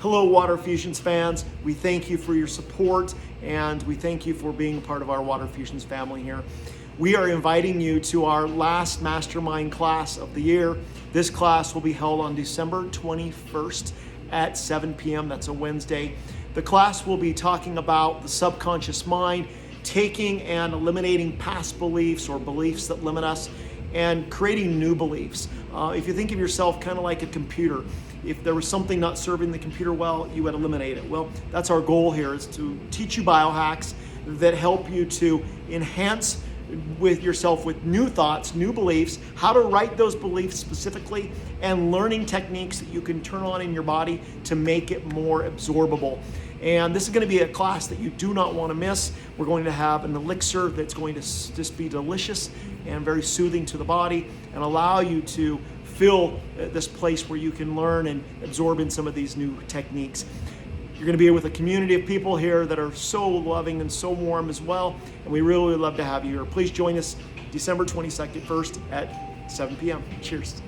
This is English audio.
Hello, Water Fusions fans. We thank you for your support, and we thank you for being a part of our Water Fusions family here. We are inviting you to our last Mastermind class of the year. This class will be held on December 21st at 7 p.m. That's a Wednesday. The class will be talking about the subconscious mind, taking and eliminating past beliefs or beliefs that limit us, and creating new beliefs. If you think of yourself kind of like a computer, if there was something not serving the computer well, you would eliminate it. Well, that's our goal here, is to teach you biohacks that help you to enhance with yourself with new thoughts, new beliefs, how to write those beliefs specifically, and learning techniques that you can turn on in your body to make it more absorbable. And this is going to be a class that you do not want to miss. We're going to have an elixir that's going to just be delicious and very soothing to the body and allow you to feel this place where you can learn and absorb in some of these new techniques. You're going to be with a community of people here that are so loving and so warm as well, and we really would love to have you here. Please join us December 22nd, 1st at 7 p.m. Cheers.